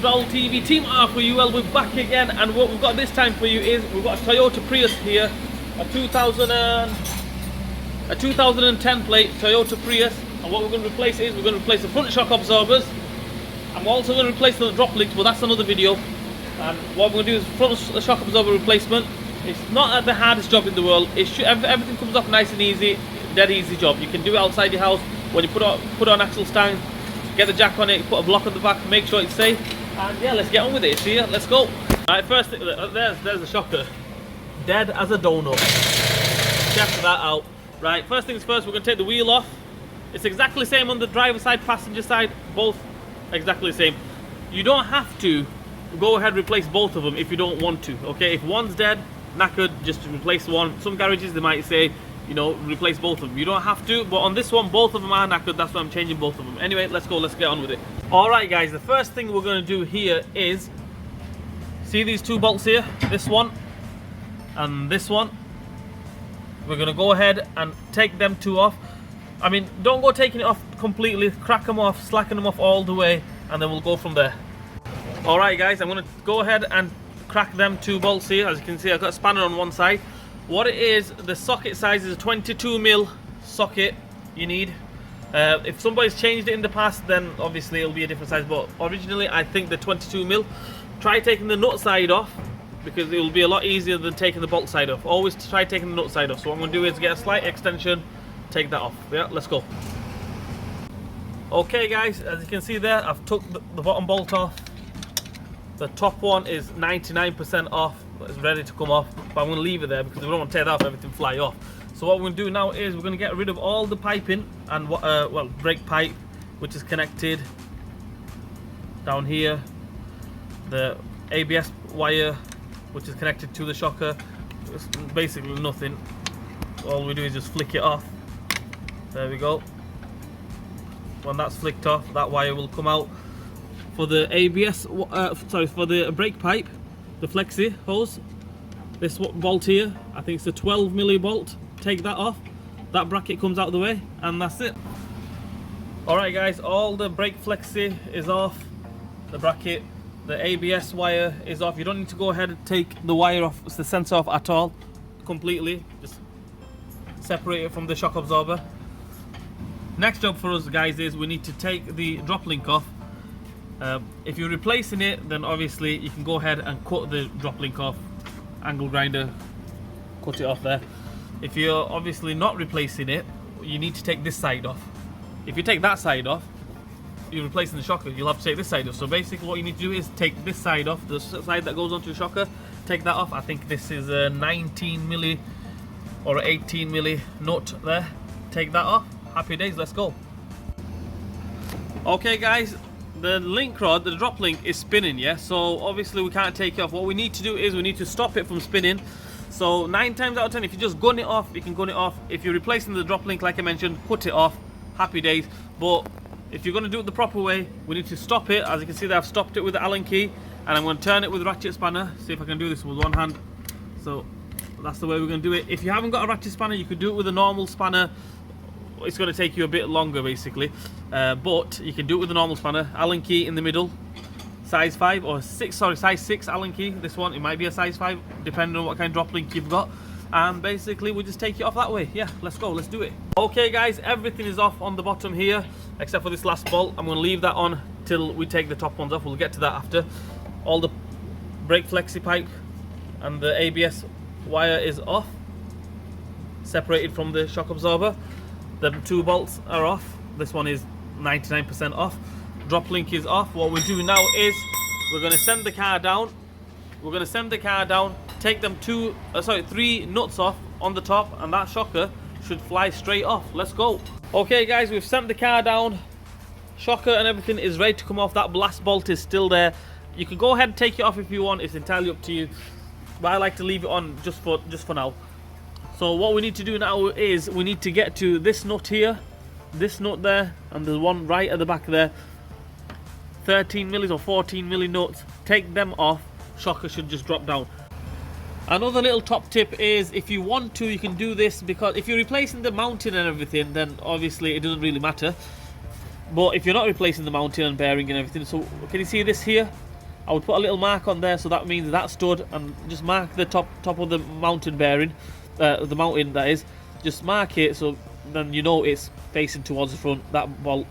Raul TV, Team R for you. Well, we're back again, and what we've got this time for you is we've got a Toyota Prius here, a 2010 plate Toyota Prius, and what we're going to replace is we're going to replace the front shock absorbers, and we're also going to replace the drop links, but that's another video. And what we're going to do is front shock absorber replacement. It's not the hardest job in the world. Everything comes off nice and easy, dead easy job. You can do it outside your house when you put on axle stand. Get the jack on it, put a block on the back, make sure it's safe, and yeah, let's get on with it. See ya, let's go. Alright, first, there's the shocker. Dead as a donut. Check that out. Right, first things first, we're going to take the wheel off. It's exactly the same on the driver side, passenger side, both exactly the same. You don't have to go ahead and replace both of them if you don't want to, okay? If one's dead, knackered, just replace one. Some garages, they might say, you know, replace both of them. You don't have to, but on this one, both of them are knackered. That's why I'm changing both of them. Anyway, let's go, let's get on with it. Alright guys, the first thing we're going to do here is, see these two bolts here? This one and this one. We're going to go ahead and take them two off. I mean, don't go taking it off completely. Crack them off, slacken them off all the way, and then we'll go from there. Alright guys, I'm going to go ahead and crack them two bolts here. As you can see, I've got a spanner on one side. What it is, the socket size is a 22mm socket you need. If somebody's changed it in the past, then obviously it'll be a different size, but originally I think the 22mm. Try taking the nut side off, because it will be a lot easier than taking the bolt side off. Always try taking the nut side off. So what I'm going to do is get a slight extension, take that off. Yeah, let's go. Okay guys, as you can see there, I've took the bottom bolt off. The top one is 99% off. It's ready to come off, but I'm going to leave it there because we don't want to tear that off, everything fly off. So what we're going to do now is we're going to get rid of all the piping and well, brake pipe, which is connected down here, the ABS wire, which is connected to the shocker. It's basically nothing. All we do is just flick it off. There we go. When that's flicked off, that wire will come out. For the ABS, for the brake pipe, the flexi hose, this bolt here, I think it's a 12mm bolt. Take that off, that bracket comes out of the way, and that's it. Alright guys, all the brake flexi is off, the bracket, the ABS wire is off. You don't need to go ahead and take the wire off, the sensor off at all, completely. Just separate it from the shock absorber. Next job for us guys is we need to take the drop link off. If you're replacing it, then obviously you can go ahead and cut the drop link off, angle grinder, cut it off there. If you're obviously not replacing it, you need to take this side off. If you take that side off, you're replacing the shocker, you'll have to take this side off. So basically what you need to do is take this side off, the side that goes onto the shocker, take that off. I think this is a 19mm or 18mm nut there. Take that off. Happy days, let's go. Okay guys, the link rod, the drop link is spinning, yeah, so obviously we can't take it off. What we need to do is we need to stop it from spinning. So 9 times out of 10, if you just gun it off, you can gun it off. If you're replacing the drop link, like I mentioned, cut it off. Happy days. But if you're going to do it the proper way, we need to stop it. As you can see there, I've stopped it with the Allen key, and I'm going to turn it with a ratchet spanner. See if I can do this with one hand. So that's the way we're going to do it. If you haven't got a ratchet spanner, you could do it with a normal spanner. It's going to take you a bit longer basically, but you can do it with a normal spanner. Allen key in the middle, size 5 or 6, sorry, size 6 Allen key. This one, it might be a size 5 depending on what kind of drop link you've got, and basically we just take it off that way. Yeah, let's go, let's do it. Okay guys, everything is off on the bottom here except for this last bolt. I'm going to leave that on till we take the top ones off. We'll get to that after. All the brake flexi pipe and the ABS wire is off, separated from the shock absorber. The two bolts are off. This one is 99% off. Drop link is off. What we do now is we're going to send the car down. We're going to send the car down, take them 3 nuts off on the top, and that shocker should fly straight off. Let's go. Okay guys, we've sent the car down. Shocker and everything is ready to come off. That last bolt is still there. You can go ahead and take it off if you want. It's entirely up to you, but I like to leave it on just for now. So what we need to do now is we need to get to this nut here, this nut there, and the one right at the back there. 13mm or 14mm nuts. Take them off. Shocker should just drop down. Another little top tip is, if you want to, you can do this, because if you're replacing the mounting and everything, then obviously it doesn't really matter. But if you're not replacing the mounting and bearing and everything, so can you see this here? I would put a little mark on there, so that means that stud, and just mark the top of the mountain bearing, the mountain that is. Just mark it so then you know it's facing towards the front. That bolt,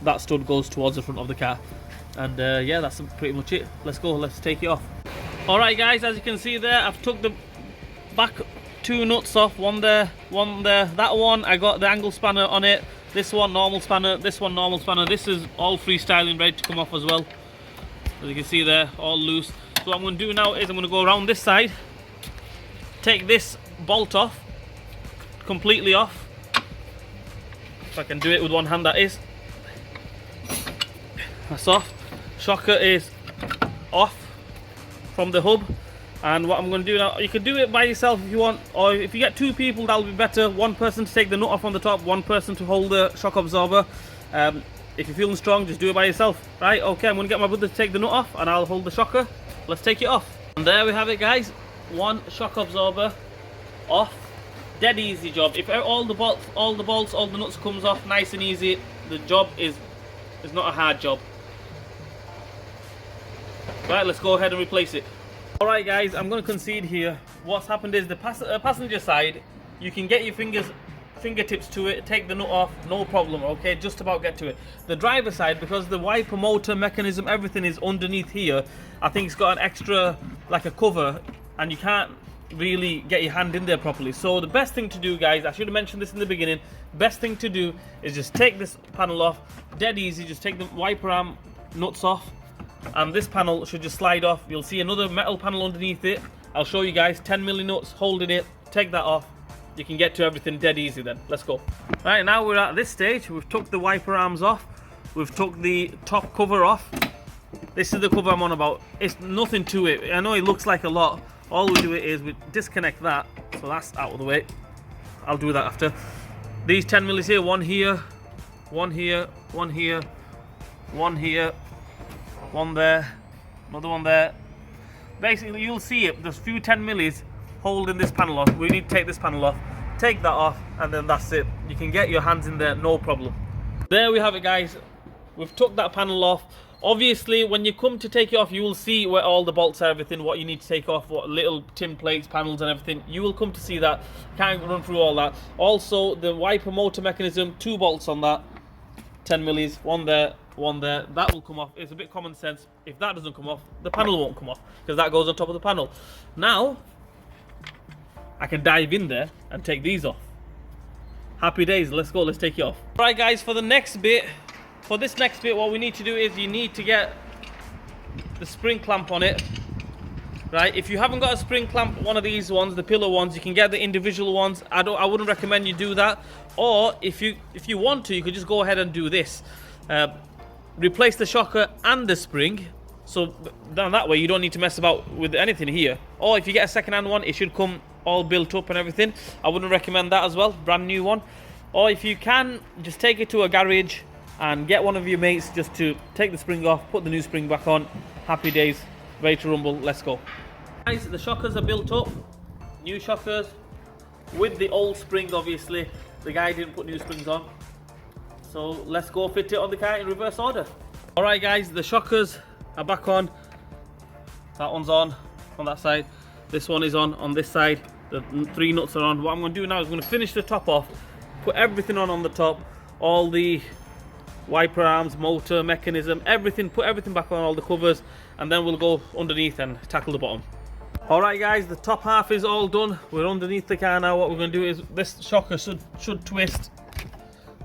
that stud goes towards the front of the car. And yeah, that's pretty much it. Let's go, let's take it off. Alright guys, as you can see there, I've took the back 2 nuts off, one there, one there. That one, I got the angle spanner on it. This one, normal spanner. This one, normal spanner. This is all freestyling, ready to come off as well. As you can see there, all loose. So what I'm going to do now is I'm going to go around this side, take this bolt off, completely off. If I can do it with one hand, that is. That's off. Shocker is off from the hub. And what I'm going to do now, you can do it by yourself if you want, or if you get 2 people, that'll be better. One person to take the nut off on the top, one person to hold the shock absorber. If you're feeling strong, just do it by yourself. Right, okay, I'm going to get my brother to take the nut off and I'll hold the shocker. Let's take it off. And there we have it guys, one shock absorber off. Dead easy job. If all the bolts, all the nuts comes off nice and easy, the job is not a hard job. Right, let's go ahead and replace it. Alright guys, I'm going to concede here. What's happened is the passenger side, you can get your fingertips to it, take the nut off, no problem, okay, just about get to it. The driver side, because the wiper, motor, mechanism, everything is underneath here, I think it's got an extra, like a cover, and you can't really get your hand in there properly. So the best thing to do guys, I should have mentioned this in the beginning, best thing to do is just take this panel off, dead easy, just take the wiper arm nuts off, and this panel should just slide off. You'll see another metal panel underneath it. I'll show you guys, 10mm nuts holding it, take that off. You can get to everything dead easy then. Let's go. Right, now we're at this stage. We've took the wiper arms off. We've took the top cover off. This is the cover I'm on about. It's nothing to it. I know it looks like a lot. All we do is we disconnect that. So that's out of the way. I'll do that after. These 10mm here, one here, one here, one here, one here, one there, another one there. Basically, you'll see it. There's a few 10mm holding this panel off. We need to take this panel off, take that off, and then that's it. You can get your hands in there, no problem. There we have it guys. We've took that panel off. Obviously, when you come to take it off, you will see where all the bolts are, everything, what you need to take off, what little tin plates, panels and everything. You will come to see that. Can't run through all that. Also, the wiper motor mechanism, 2 bolts on that, 10mm, one there, one there. That will come off. It's a bit common sense. If that doesn't come off, the panel won't come off, because that goes on top of the panel. Now I can dive in there and take these off. Happy days, let's go, let's take it off. Right guys, for this next bit, what we need to do is you need to get the spring clamp on it. Right, if you haven't got a spring clamp, one of these ones, the pillar ones, you can get the individual ones. I wouldn't recommend you do that. Or if you want to, you could just go ahead and do this. Replace the shocker and the spring. So down that way you don't need to mess about with anything here. Or if you get a second-hand one, it should come all built up and everything. I wouldn't recommend that as well, brand new one. Or if you can, just take it to a garage and get one of your mates just to take the spring off, put the new spring back on. Happy days, ready to rumble, let's go. Guys, the shockers are built up, new shockers with the old spring. Obviously the guy didn't put new springs on, so let's go fit it on the car in reverse order. Alright guys, the shockers are back on. That one's on that side, this one is on this side, the 3 nuts are on. What I'm going to do now is I'm going to finish the top off, put everything on the top, all the wiper arms, motor, mechanism, everything, put everything back on, all the covers, and then we'll go underneath and tackle the bottom. Alright guys, the top half is all done. We're underneath the car now. What we're going to do is this shocker should twist.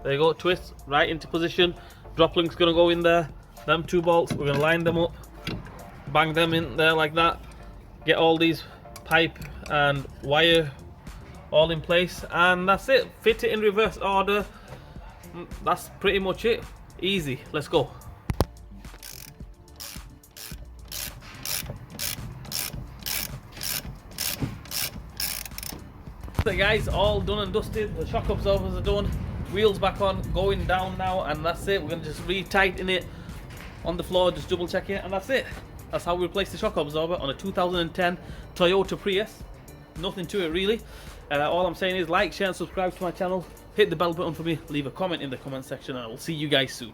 There you go, twist right into position. Drop link's going to go in there. Them 2 bolts, we're going to line them up, bang them in there like that, get all these pipe and wire all in place, and that's it. Fit it in reverse order. That's pretty much it. Easy, let's go. So guys, all done and dusted. The shock absorbers are done, wheels back on, going down now, and that's it. We're going to just re-tighten it on the floor, just double check it, and that's it. That's how we replace the shock absorber on a 2010 Toyota Prius. Nothing to it really. All I'm saying is like, share and subscribe to my channel. Hit the bell button for me, leave a comment in the comment section, and I will see you guys soon.